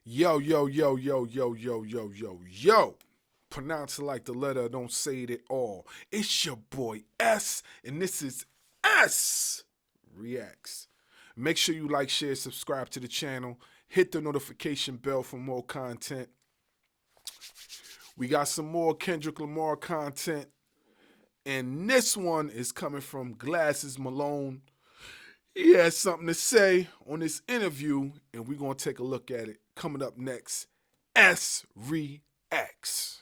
Yo, yo, yo, yo, yo, yo, yo, yo, yo. Pronounce it like the letter, don't say it at all. It's your boy S, and this is Esz Reacts. Make sure you like, share, subscribe to the channel. Hit the notification bell for more content. We got some more Kendrick Lamar content. And this one is coming from Malone. He has something to say on this interview, and we're going to take a look at it. Coming up next, Esz Reacts.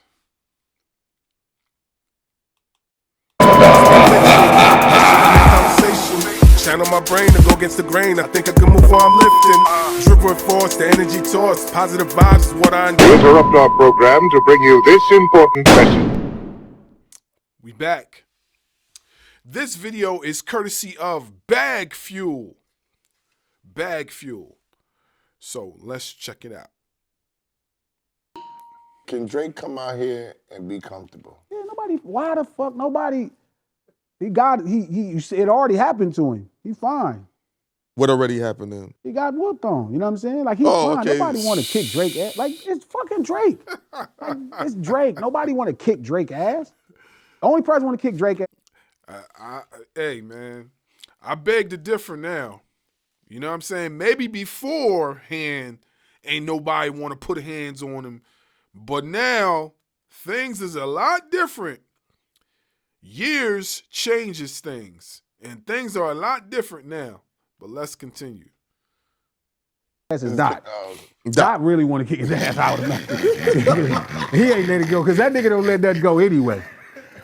Channel my brain to go against the grain. I think I can move while I'm lifting. Drip with force, the energy tossed. Positive vibes is what I enjoy. We interrupt our program to bring you this important message. We back. This video is courtesy of Bag Fuel. Bag Fuel. So let's check it out. Can Drake come out here and be comfortable? Yeah, nobody. Why the fuck nobody? It already happened to him. He fine. What already happened to him? He got whooped on. You know what I'm saying? Like he's fine. Okay. Nobody want to kick Drake ass. Like it's fucking Drake. Like, it's Drake. Nobody want to kick Drake ass. The only person want to kick Drake ass. Hey man, I beg to differ now. You know what I'm saying? Maybe beforehand, ain't nobody want to put hands on him. But now, things is a lot different. Years changes things. And things are a lot different now. But let's continue. That's his Dot. Dot really want to kick his ass out of the He ain't let it go, because that nigga don't let that go anyway.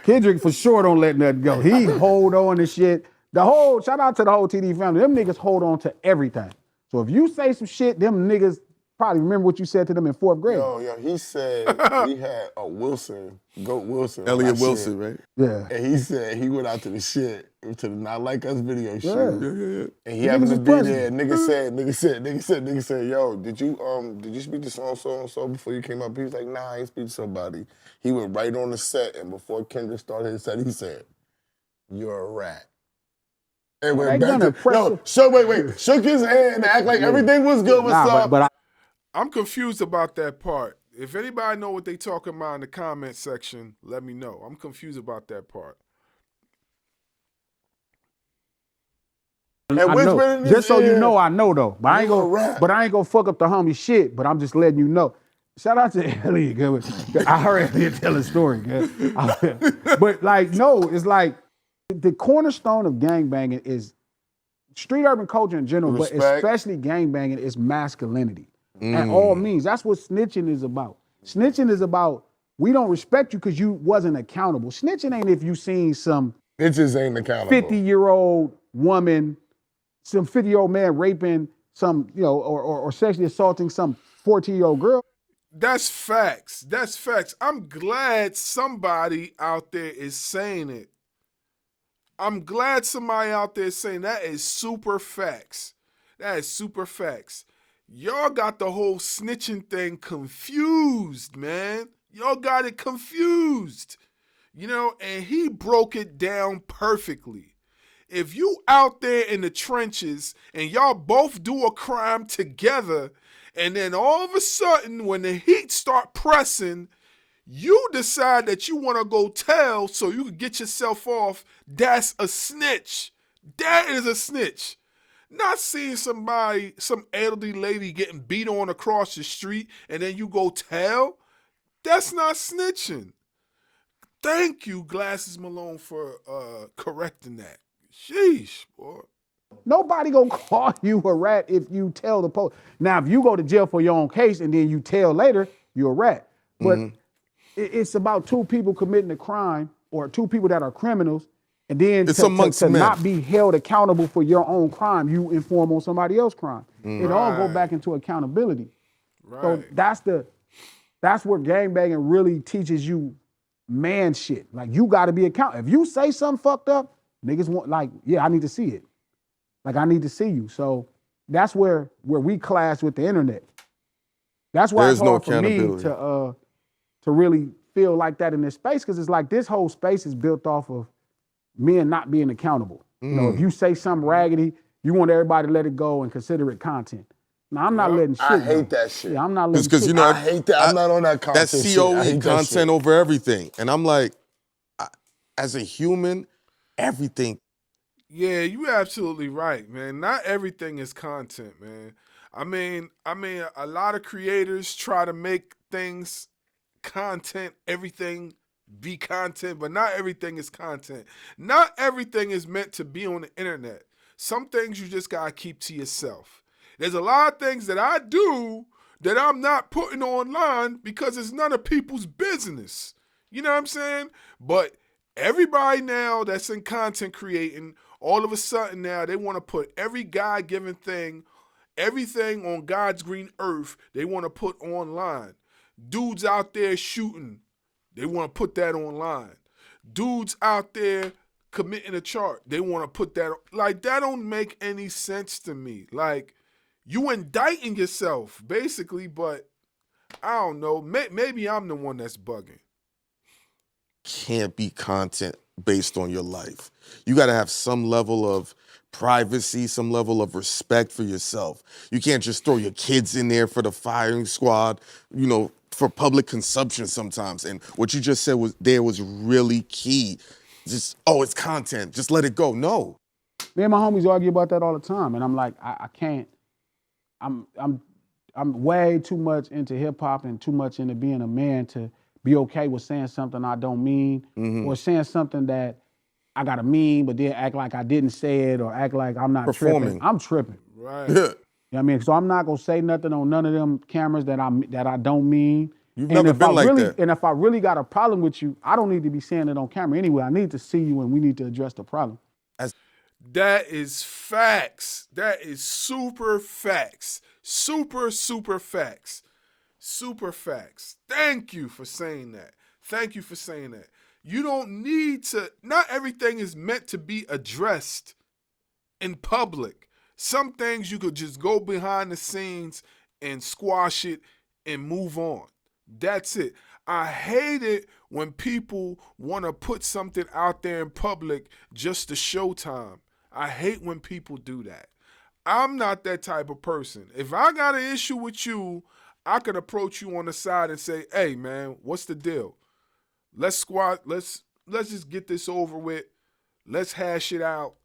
Kendrick for sure don't let nothing go. He hold on to shit. Shout out to the whole TD family. Them niggas hold on to everything. So if you say some shit, them niggas probably remember what you said to them in 4th grade. Yo, he said he had a Wilson, Goat Wilson. Elliot Wilson, right? Yeah. And he said he went out to the shit, to the Not Like Us video shoot. Yeah. And he happened to be there. Nigga said, yo, did you speak to so-and-so before you came up? He was like, nah, I ain't speak to somebody. He went right on the set, and before Kendrick started his set, he said, you're a rat. And went back to, shook his hand and act like everything was good. What's up? I'm confused about that part. If anybody know what they talking about in the comment section, let me know. I'm confused about that part. Just so you know, I know though. But I ain't gonna fuck up the homie shit. But I'm just letting you know. Shout out to Elliot. I heard Elliot tell a story. But like, no, it's like the cornerstone of gangbanging is street urban culture in general, but especially gangbanging is masculinity. At all means. That's what snitching is about. Snitching is about, we don't respect you because you wasn't accountable. Snitching ain't if you seen some Snitches ain't accountable. 50-year-old woman, some 50-year-old man raping some, or sexually assaulting some 14-year-old girl. That's facts. That's facts. I'm glad somebody out there is saying it. I'm glad somebody out there is saying that is super facts. That is super facts. Y'all got the whole snitching thing confused, man. Y'all got it confused. And he broke it down perfectly. If you out there in the trenches and y'all both do a crime together, and then all of a sudden when the heat start pressing, you decide that you want to go tell so you can get yourself off, that's a snitch. That is a snitch. Not seeing some elderly lady getting beat on across the street and then you go tell. That's not snitching. Thank you, Malone, for correcting that. Sheesh, boy. Nobody gonna call you a rat if you tell the police. Now, if you go to jail for your own case and then you tell later, you're a rat. But it's about two people committing a crime or two people that are criminals. And then to not be held accountable for your own crime, you inform on somebody else's crime. It all go back into accountability. Right. So that's where gangbanging really teaches you man shit. Like, you got to be accountable. If you say something fucked up, niggas want, like, yeah, I need to see it. Like, I need to see you. So that's where we clash with the internet. That's why it's hard for me to really feel like that in this space, because it's like this whole space is built off of men not being accountable. If you say something raggedy, you want everybody to let it go and consider it content. No, I'm not letting shit I go. hate that shit. Yeah, I'm not letting Because shit you know, I hate that. I'm not on that content That shit. COE I hate that content shit. over everything, and I'm like, as a human, everything. Yeah, you absolutely right, man. Not everything is content, man. I mean, a lot of creators try to make things content, everything be content, but not everything is content. Not everything is meant to be on the internet. Some things you just gotta keep to yourself. There's a lot of things that I do that I'm not putting online because it's none of people's business. You know what I'm saying? But everybody now that's in content creating, all of a sudden now they want to put every God-given thing, everything on God's green earth, they want to put online. Dudes out there shooting, they want to put that online. Dudes out there committing a chart, they want to put that. Like, that don't make any sense to me. Like, you indicting yourself, basically, but I don't know. Maybe I'm the one that's bugging. Can't be content based on your life. You got to have some level of privacy, some level of respect for yourself. You can't just throw your kids in there for the firing squad, you know, for public consumption sometimes. And what you just said was really key. Just, oh, it's content. Just let it go. No. Me and my homies argue about that all the time, and I'm like, I can't. I'm way too much into hip hop and too much into being a man to be okay with saying something I don't mean, or saying something that I gotta mean, but then act like I didn't say it, or act like I'm not Performing. tripping. I'm tripping. Right. You know what I mean? So I'm not gonna say nothing on none of them cameras that I don't mean. You've And never if been I like really, that. And if I really got a problem with you, I don't need to be saying it on camera anyway. I need to see you, and we need to address the problem. That is facts. That is super facts. Super facts. Super facts. Thank you for saying that. Thank you for saying that. You don't need to, not everything is meant to be addressed in public. Some things you could just go behind the scenes and squash it and move on. That's it. I hate it when people want to put something out there in public just to show time. I hate when people do that. I'm not that type of person. If I got an issue with you, I can approach you on the side and say, "Hey man, what's the deal? Let's just get this over with. Let's hash it out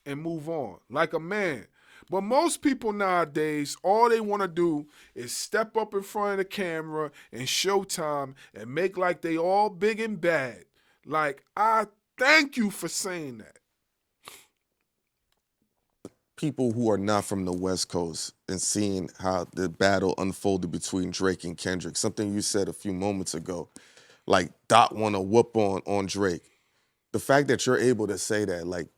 and move on like a man." But most people nowadays, all they want to do is step up in front of the camera and show time and make like they all big and bad. Like, I thank you for saying that. People who are not from the West Coast and seeing how the battle unfolded between Drake and Kendrick, something you said a few moments ago, like Dot want to whoop on Drake. The fact that you're able to say that, like,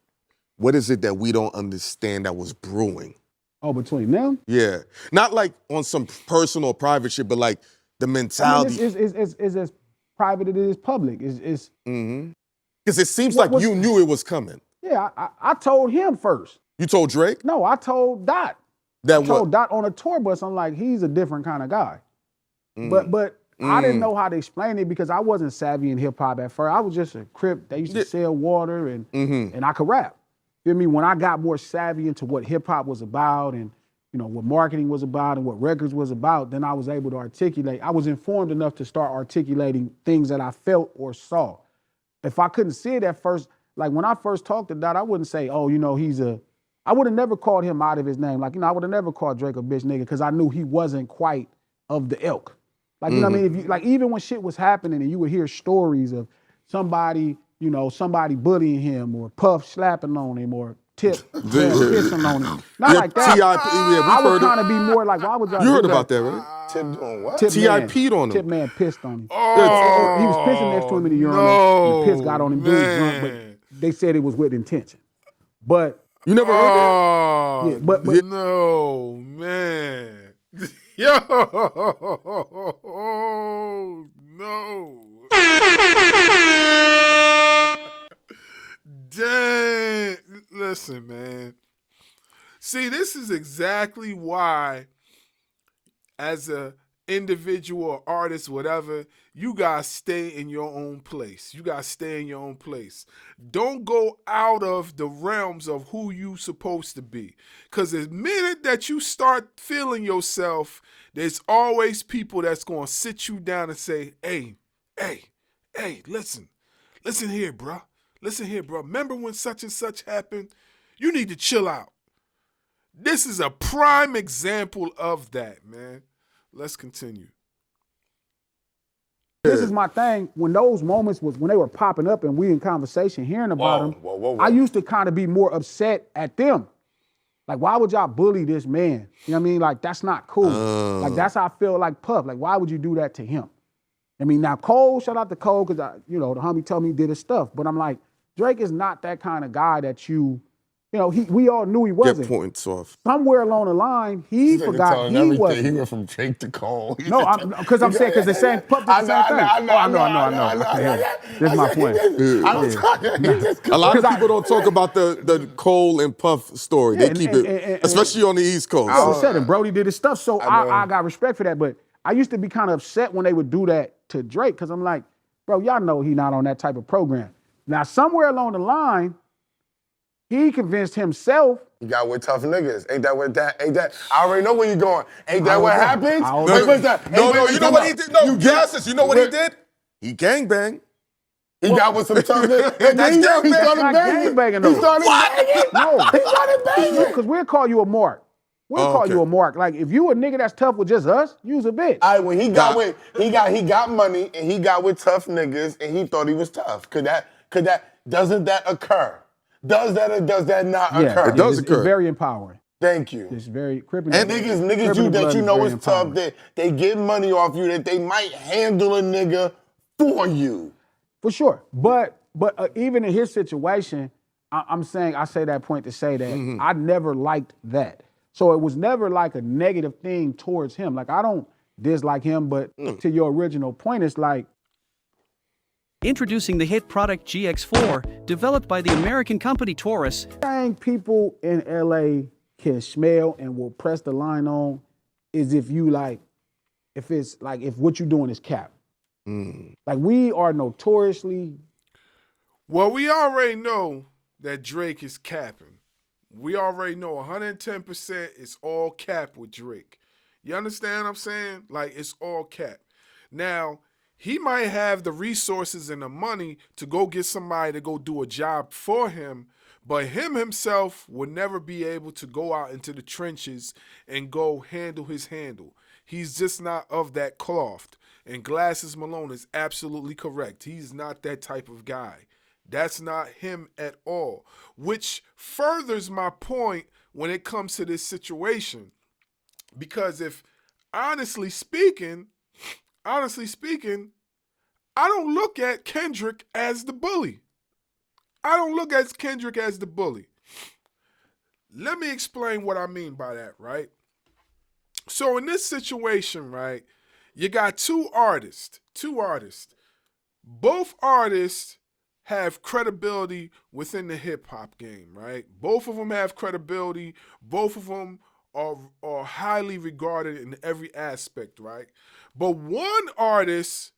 what is it that we don't understand that was brewing? Oh, between them? Yeah. Not like on some personal private shit, but like the mentality. I mean, it's as private as it is public. It's Because it seems like you knew it was coming. Yeah, I told him first. You told Drake? No, I told Dot. That I told what? Dot on a tour bus, I'm like, he's a different kind of guy. But I didn't know how to explain it because I wasn't savvy in hip hop at first. I was just a crip. They used to sell water and I could rap. Feel me? When I got more savvy into what hip hop was about and what marketing was about and what records was about, then I was able to articulate. I was informed enough to start articulating things that I felt or saw. If I couldn't see it at first, like when I first talked to Dot, I wouldn't say, oh, I would have never called him out of his name. Like, I would have never called Drake a bitch nigga because I knew he wasn't quite of the ilk. Like, you know what I mean? If you, even when shit was happening and you would hear stories of somebody bullying him or Puff slapping on him or Tip pissing on him. Not like that. I would kind of be more like, why would y'all You do heard that? about that, right? Tip doing what? T.I. peed on him. Tip man pissed on him. Oh, He was pissing next to him in the urinal. And the piss got on him. Dude was drunk, but they said it was with intention. But you never heard that? Oh, yeah, but no, man. Yo, no. Dang. Listen, man. See, this is exactly why, as a individual artist, whatever, you guys stay in your own place. You guys stay in your own place. Don't go out of the realms of who you supposed to be. Because the minute that you start feeling yourself, there's always people that's going to sit you down and say, hey, listen here, bro. Listen here, bro. Remember when such and such happened? You need to chill out. This is a prime example of that, man. Let's continue. This is my thing. When those moments was when they were popping up and we in conversation hearing about them, I used to kind of be more upset at them. Like, why would y'all bully this man? You know what I mean? Like, that's not cool. Like, that's how I feel like Puff. Like, why would you do that to him? I mean, now Cole, shout out to Cole, because the homie told me he did his stuff. But I'm like, Drake is not that kind of guy that we all knew he wasn't. Get points off. Somewhere along the line, he forgot he was. He went from Drake to Cole. No, because I'm saying, because the same Puff did the same thing. I know. This is my point. A lot of people don't talk about the Cole and Puff story. They keep it, especially on the East Coast. All of a sudden, Brody did his stuff, so I got respect for that. But I used to be kind of upset when they would do that to Drake, because I'm like, bro, y'all know he not on that type of program. Now, somewhere along the line, he convinced himself. He got with tough niggas. Ain't that? I already know where you're going. Ain't that what happens? What's that? No, you know what he did? No, you know what he did? He gangbanged. He got with some tough niggas. That's gangbang. He started banging. No. He started banging. Because we'll call you a mark. We'll call you a mark. Like, if you a nigga that's tough with just us, you's a bitch. All right, when he got money and he got with tough niggas and he thought he was tough. Doesn't that occur? Does that or does that not occur? It does occur. It's very empowering. Thank you. It's very crippling. And niggas that you know is tough, that they get money off you, that they might handle a nigga for you. For sure. But even in his situation, I say that point to say that I never liked that. So it was never like a negative thing towards him. Like, I don't dislike him, but to your original point, it's like, introducing the hit product GX4, developed by the American company Taurus. Thing people in LA can smell and will press the line on is if what you're doing is cap. Like, we are notoriously. Well, we already know that Drake is capping. We already know 110% is all cap with Drake. You understand what I'm saying? Like, it's all cap. Now, he might have the resources and the money to go get somebody to go do a job for him, but him himself would never be able to go out into the trenches and go handle his handle. He's just not of that cloth. And Glasses Malone is absolutely correct. He's not that type of guy. That's not him at all, which furthers my point when it comes to this situation. Because if, honestly speaking, I don't look at Kendrick as the bully. Let me explain what I mean by that, right? So in this situation, right, you got two artists. Both artists have credibility within the hip-hop game, right? Both of them have credibility. Both of them are highly regarded in every aspect, right? But one artist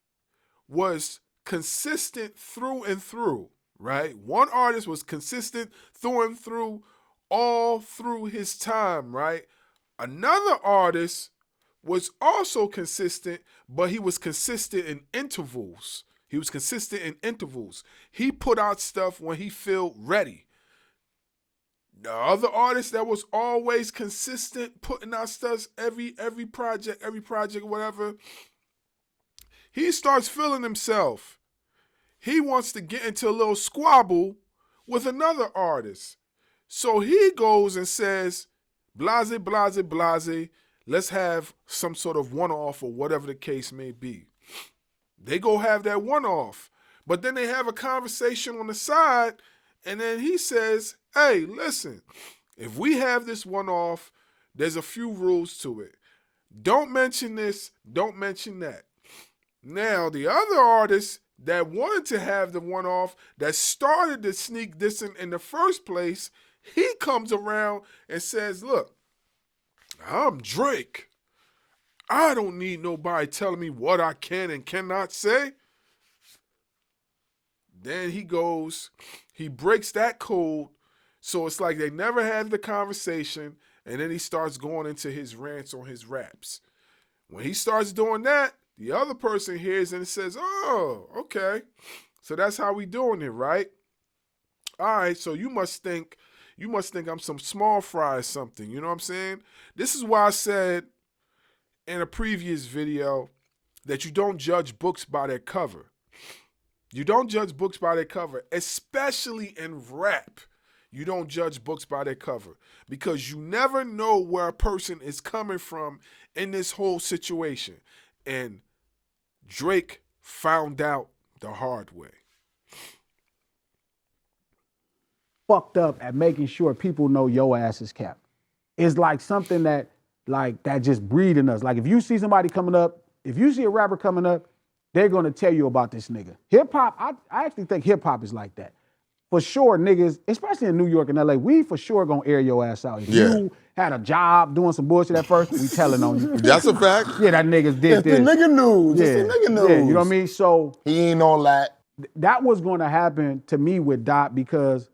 was consistent through and through, right? One artist was consistent through and through, all through his time, right? Another artist was also consistent, but he was consistent in intervals. He put out stuff when he felt ready. The other artist that was always consistent, putting out stuff every project, whatever, he starts feeling himself. He wants to get into a little squabble with another artist. So he goes and says, blase, blase, blase, let's have some sort of one-off or whatever the case may be. They go have that one-off. But then they have a conversation on the side, and then he says, hey, listen, if we have this one-off, there's a few rules to it. Don't mention this, don't mention that. Now, the other artist that wanted to have the one-off, that started the sneak dissing in the first place, he comes around and says, look, I'm Drake. I don't need nobody telling me what I can and cannot say. Then he goes, he breaks that code. So it's like they never had the conversation. And then he starts going into his rants on his raps. When he starts doing that, the other person hears and says, oh, okay. So that's how we doing it, right? All right, so you must think I'm some small fry or something. You know what I'm saying? This is why I said in a previous video that you don't judge books by their cover. You don't judge books by their cover, especially in rap. You don't judge books by their cover because you never know where a person is coming from in this whole situation. And Drake found out the hard way. Fucked up at making sure people know your ass is capped. It's like something that just breed in us. Like if you see somebody coming up, if you see a rapper coming up, they're gonna tell you about this nigga. Hip hop, I actually think hip hop is like that. For sure, niggas, especially in New York and LA, we for sure gonna air your ass out. If you had a job doing some bullshit at first, we telling on you. That's a fact. Yeah, that niggas did It's the this. nigga news. It's the nigga news. Yeah, you know what I mean? So he ain't all that. That was gonna happen to me with Dot because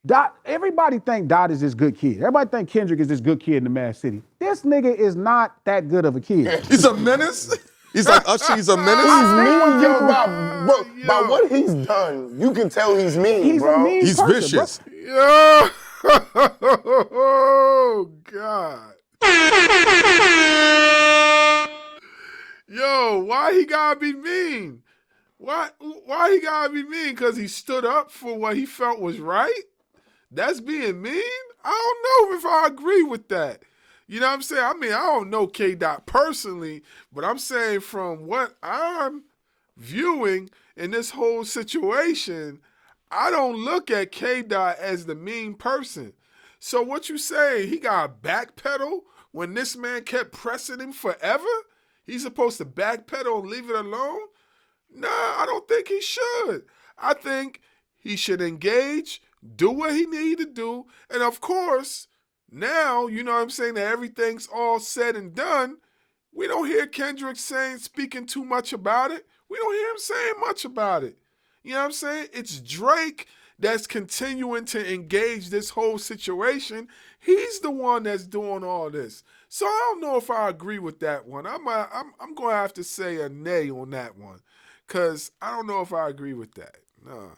Dot, everybody think Dot is this good kid. Everybody think Kendrick is this good kid in the Mad City. This nigga is not that good of a kid. He's a menace? He's like Usher, he's a menace? He's mean, yo, by what he's done, you can tell he's mean, He's bro. a mean He's person, vicious. Bro. Yo, oh God. Yo, why he gotta be mean? Why he gotta be mean? Because he stood up for what he felt was right? That's being mean? I don't know if I agree with that. You know what I'm saying? I mean, I don't know K-Dot personally, but I'm saying from what I'm viewing in this whole situation, I don't look at K-Dot as the mean person. So what you say, he got to backpedal when this man kept pressing him forever? He's supposed to backpedal and leave it alone? Nah, I don't think he should. I think he should engage, do what he need to do, and of course, now, you know what I'm saying, that everything's all said and done, we don't hear Kendrick speaking too much about it. We don't hear him saying much about it. You know what I'm saying? It's Drake that's continuing to engage this whole situation. He's the one that's doing all this. So I don't know if I agree with that one. I'm going to have to say a nay on that one because I don't know if I agree with that. Nah.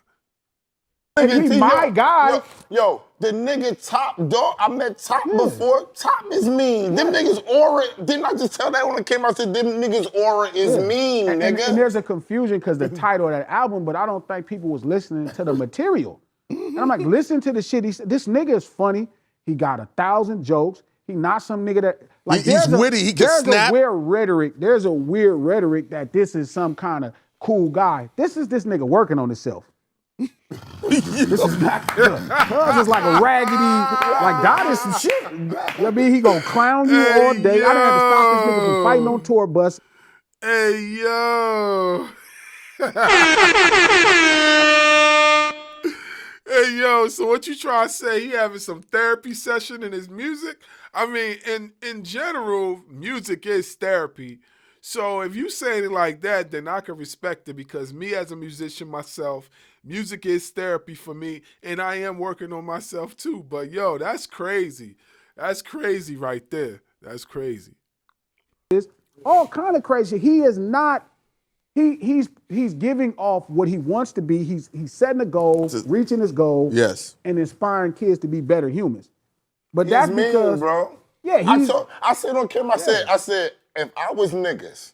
He's my guy. Yo, the nigga Top, dog. I met Top before. Top is mean. Them niggas aura. Didn't I just tell that when it came out? I said them niggas aura is mean, nigga. And there's a confusion because the title of that album, but I don't think people was listening to the material. And I'm like, listen to the shit. This nigga is funny. He got 1,000 jokes. He not some nigga that like he's witty. He can snap. There's a weird rhetoric. There's a weird rhetoric that this is some kind of cool guy. This is this nigga working on himself. This is not good. Cuz is like a raggedy, like Dot is some shit. I mean, he gonna clown you all day. I done had to stop this nigga from fighting on tour bus. Hey, yo. Hey, yo, so what you trying to say? He having some therapy session in his music? I mean, in general, music is therapy. So if you saying it like that, then I can respect it because me as a musician myself, music is therapy for me, and I am working on myself too. But yo, that's crazy. That's crazy right there. That's crazy. It's all kind of crazy. He is not. He's giving off what he wants to be. He's setting a goal, reaching his goal, yes, and inspiring kids to be better humans. But that's mean, because, bro. Yeah, I said on camera. I said if I was niggas,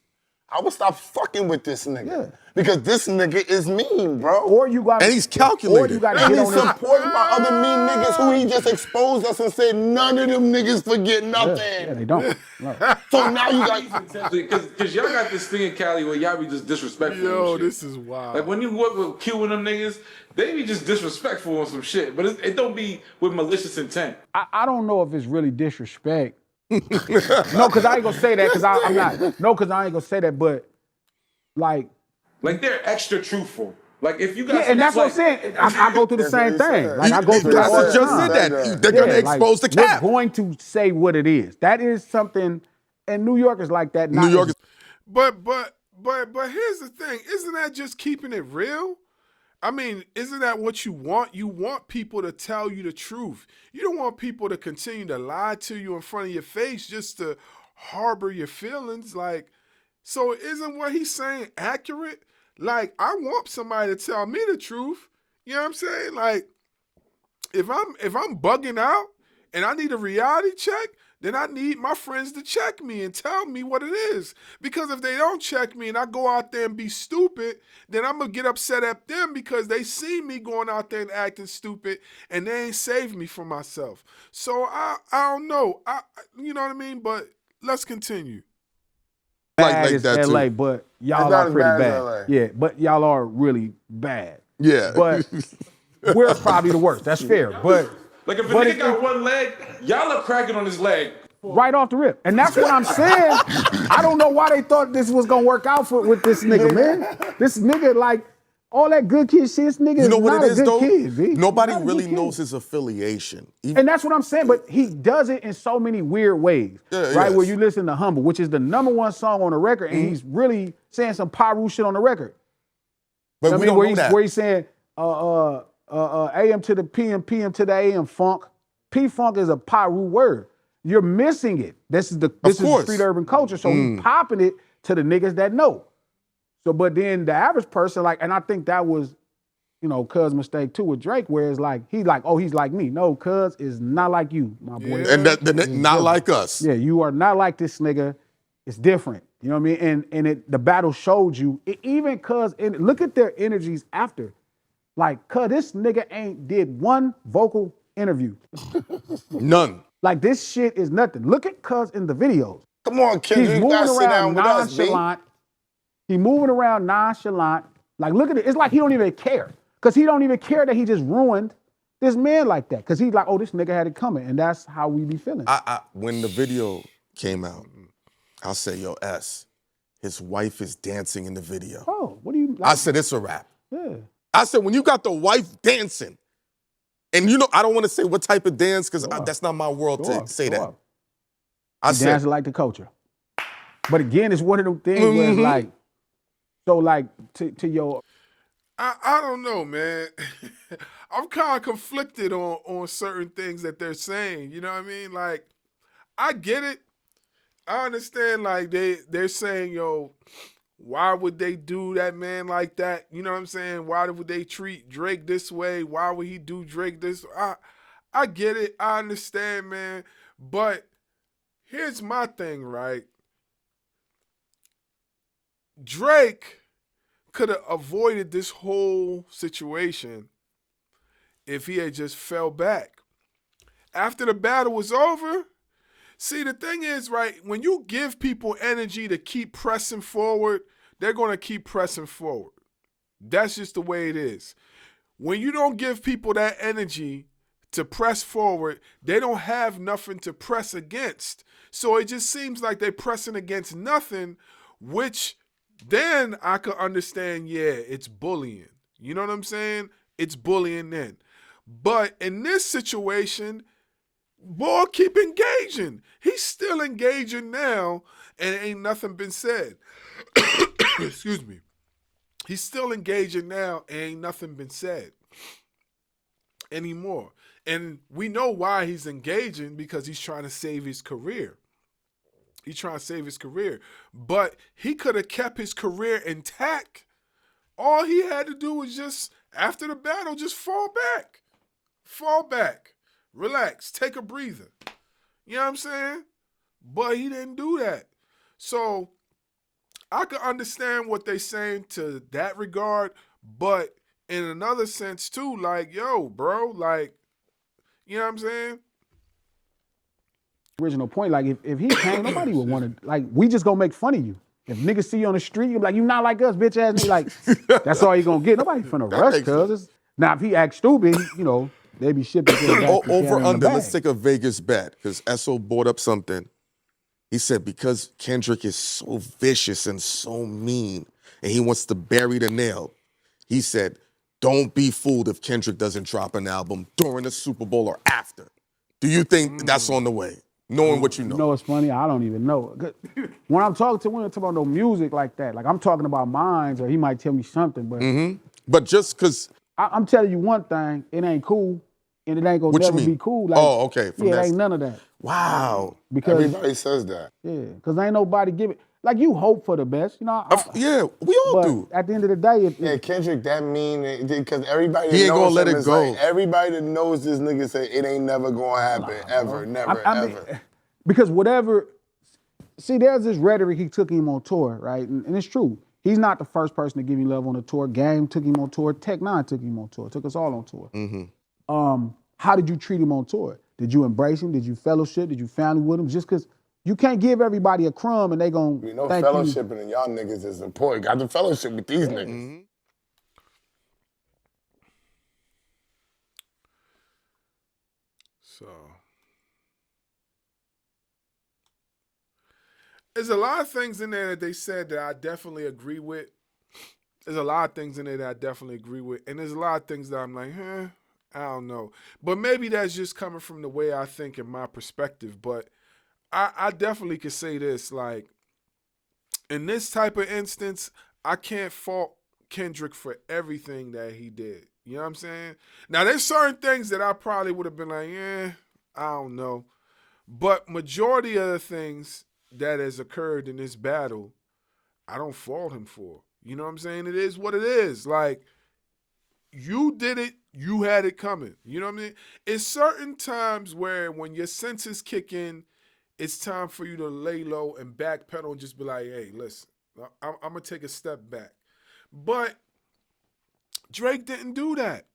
I would stop fucking with this nigga because this nigga is mean, bro. Or you got and he's calculated. Or you got to and get he's on supported by other mean niggas who he just exposed us and said none of them niggas forget nothing. Yeah, they don't. No. So now you got because y'all got this thing in Cali where y'all be just disrespectful. Yo, and shit. this is wild. Like when you work with Q and them niggas, they be just disrespectful on some shit, but it don't be with malicious intent. I don't know if it's really disrespect. No, because I ain't gonna say that because I'm not. No, because I ain't gonna say that, but like they're extra truthful. Like if you got and that's what I'm saying. I go through the same thing. Like I go through That's all what the just time. said that. They're gonna expose the cap. We're going to say what it is. That is something. And New York is like that. New York is But here's the thing. Isn't that just keeping it real? I mean, isn't that what you want? You want people to tell you the truth. You don't want people to continue to lie to you in front of your face just to harbor your feelings. Like, so isn't what he's saying accurate? Like, I want somebody to tell me the truth. You know what I'm saying? Like, if I'm bugging out and I need a reality check, then I need my friends to check me and tell me what it is. Because if they don't check me and I go out there and be stupid, then I'm going to get upset at them because they see me going out there and acting stupid and they ain't saved me from myself. So I don't know. You know what I mean? But let's continue. bad like as that, LA, too. but It's y'all not are as pretty bad as bad. LA. Yeah, but y'all are really bad. Yeah. But we're probably the worst. That's fair. But Like if a but nigga got one leg, y'all are cracking on his leg. right off the rip. And that's what I'm saying. I don't know why they thought this was gonna work out with this nigga, man. This nigga, like, all that good kid shit, this nigga You know is what not it a is, good though? kid, B. Nobody Not a really good kid. knows his affiliation. And that's what I'm saying, but he does it in so many weird ways, Yeah, right? yes. Where you listen to Humble, which is the #1 song on the record, and he's really saying some Pyru shit on the record. But You know we what I mean? don't know that. Where he's saying AM to the PM, PM to the AM funk. P-funk is a Pyru word. You're missing it. This is course. street urban culture, so he's popping it to the niggas that know. So, but then the average person, like, and I think that was, you know, Cuz' mistake too with Drake, where it's like, he's like, oh, he's like me. No, Cuz is not like you, my boy. And that, not different. like us. Yeah, you are not like this nigga. It's different. You know what I mean? And the battle showed you, even Cuz, and look at their energies after. Like, Cuz, this nigga ain't did one vocal interview. None. Like, this shit is nothing. Look at Cuz in the videos. Come on, Kendrick, He's you moving gotta sit down around with us, B. nonchalant. He's moving around nonchalant. Like, look at it. It's like he don't even care. Because he don't even care that he just ruined this man like that. Because he's like, oh, this nigga had it coming. And that's how we be feeling. When the video came out, I'll say, yo, S, his wife is dancing in the video. Oh, what do you like? I said, it's a wrap. Yeah. I said, when you got the wife dancing, and you know, I don't want to say what type of dance, because Sure. that's not my world to say Sure. that. I He said, dancing like the culture. But again, it's one of them things where it's like, so like to your I don't know, man. I'm kind of conflicted on certain things that they're saying. You know what I mean? Like, I get it. I understand. Like they're saying, yo, why would they do that man like that? You know what I'm saying? Why would they treat Drake this way? Why would he do Drake this? I get it. I understand, man. But here's my thing, right? Drake could have avoided this whole situation if he had just fell back. After the battle was over, see, the thing is, right, when you give people energy to keep pressing forward, they're going to keep pressing forward. That's just the way it is. When you don't give people that energy to press forward, they don't have nothing to press against. So it just seems like they're pressing against nothing, which then I could understand, yeah, it's bullying. You know what I'm saying? It's bullying then. But in this situation, boy, keep engaging. He's still engaging now, and ain't nothing been said. Excuse me. He's still engaging now, and ain't nothing been said anymore. And we know why he's engaging, because he's trying to save his career. He's trying to save his career. But he could have kept his career intact. All he had to do was just, after the battle, just fall back. Fall back. Relax. Take a breather. You know what I'm saying? But he didn't do that. So I can understand what they're saying to that regard, but in another sense too, like, yo, bro, like, you know what I'm saying? original point, like if he came, nobody would want to, like, we just gonna make fun of you. If niggas see you on the street, you be like, you not like us, bitch ass nigga. Like, that's all you gonna get. Nobody finna rush, cuz. Now, if he acts stupid, you know, they be shipping to the back. Over under, let's take a Vegas bet, because Esso brought up something. He said because Kendrick is so vicious and so mean, and he wants to bury the nail, he said, don't be fooled if Kendrick doesn't drop an album during the Super Bowl or after. Do you think that's on the way? knowing what you know? You know what's funny? I don't even know. 'Cause when I'm talking to, we don't talk about no music like that. Like I'm talking about minds, or he might tell me something, but But just because, I'm telling you one thing, it ain't cool, and it ain't gonna what you never mean? be cool. Like, Oh, okay. From yeah, it that ain't none of that. Wow. Because Everybody says that. yeah, because ain't nobody give it. Like you hope for the best, you know. Yeah, we all But do. at the end of the day, Yeah, Kendrick, that mean, because everybody He that ain't gonna knows let him it is go. like, everybody that knows this nigga say it ain't never gonna happen, ever, never, I mean, ever. because whatever. See, there's this rhetoric he took him on tour, right? And it's true. He's not the first person to give me love on the tour. Game took him on tour. Tech Nine took him on tour. Took us all on tour. How did you treat him on tour? Did you embrace him? Did you fellowship? Did you family with him? Just because you can't give everybody a crumb and they gonna You know, thank you. fellowshipping and y'all niggas is important. Got the fellowship with these niggas. So there's a lot of things in there that they said that I definitely agree with. There's a lot of things in there that I definitely agree with. And there's a lot of things that I'm like, I don't know. But maybe that's just coming from the way I think and my perspective. But I definitely could say this, like, in this type of instance, I can't fault Kendrick for everything that he did. You know what I'm saying? Now, there's certain things that I probably would have been like, I don't know. But majority of the things that has occurred in this battle, I don't fault him for. You know what I'm saying? It is what it is. Like, you did it, you had it coming. You know what I mean? It's certain times where when your senses kick in, it's time for you to lay low and backpedal and just be like, hey, listen, I'm going to take a step back. But Drake didn't do that.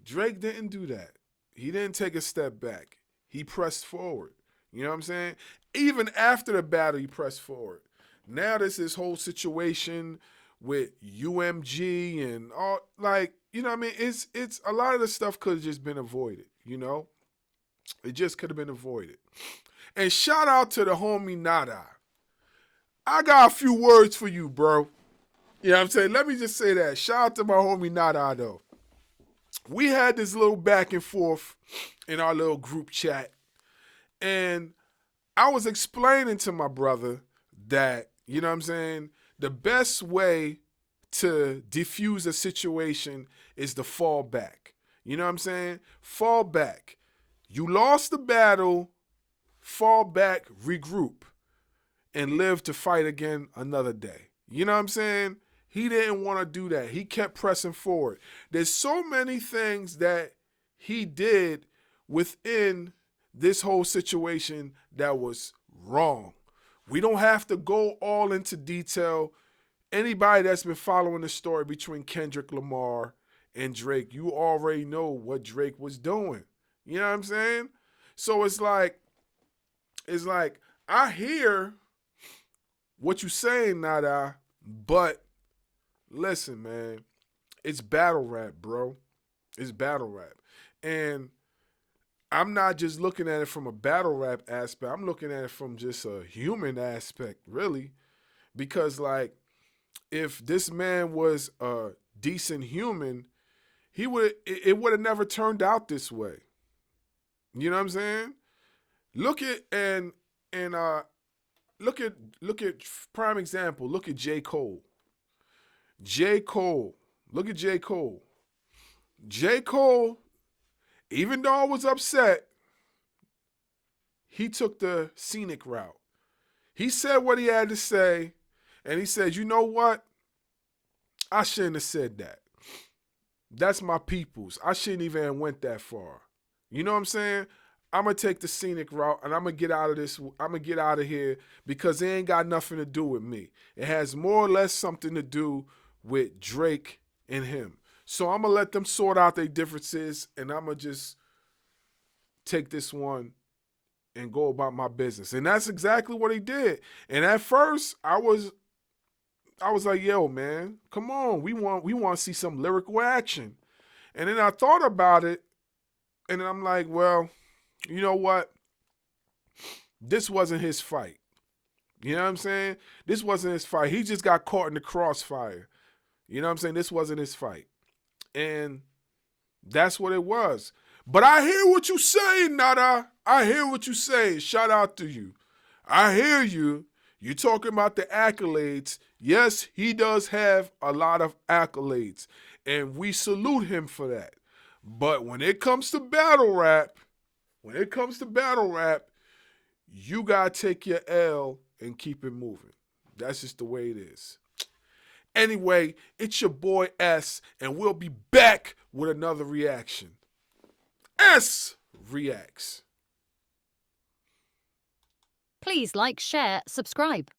Drake didn't do that. He didn't take a step back. He pressed forward. You know what I'm saying? Even after the battle, he pressed forward. Now there's this whole situation with UMG and all, like, you know what I mean? It's a lot of the stuff could have just been avoided, you know? It just could have been avoided. And shout out to the homie Nada. I got a few words for you, bro. You know what I'm saying? Let me just say that. Shout out to my homie Nada, though. We had this little back and forth in our little group chat. And I was explaining to my brother that, you know what I'm saying, the best way to diffuse a situation is to fall back. You know what I'm saying? Fall back. You lost the battle, fall back, regroup, and live to fight again another day. You know what I'm saying? He didn't want to do that. He kept pressing forward. There's so many things that he did within this whole situation that was wrong. We don't have to go all into detail. Anybody that's been following the story between Kendrick Lamar and Drake, you already know what Drake was doing. You know what I'm saying? So it's like, I hear what you saying, Nada, but listen, man, it's battle rap, bro. It's battle rap. And I'm not just looking at it from a battle rap aspect. I'm looking at it from just a human aspect, really. Because, like, if this man was a decent human, it would have never turned out this way. You know what I'm saying? Look at look at prime example. Look at J. Cole. J. Cole. Look at J. Cole. J. Cole, even though I was upset, he took the scenic route. He said what he had to say, and he said, you know what? I shouldn't have said that. That's my people's. I shouldn't even have went that far. You know what I'm saying? I'm going to take the scenic route, and I'm going to get out of this. I'm going to get out of here because it ain't got nothing to do with me. It has more or less something to do with Drake and him. So I'm going to let them sort out their differences, and I'm going to just take this one and go about my business. And that's exactly what he did. And at first, I was like, yo, man, come on. We want to see some lyrical action. And then I thought about it, and then I'm like, well, you know what? This wasn't his fight. You know what I'm saying? This wasn't his fight. He just got caught in the crossfire. You know what I'm saying? This wasn't his fight. And that's what it was. But I hear what you saying, Nada. I hear what you saying. Shout out to you. I hear you. You're talking about the accolades. Yes, he does have a lot of accolades, and we salute him for that. But when it comes to battle rap, you gotta take your L and keep it moving. That's just the way it is. Anyway, it's your boy S, and we'll be back with another reaction. Esz Reacts. Please like, share, subscribe.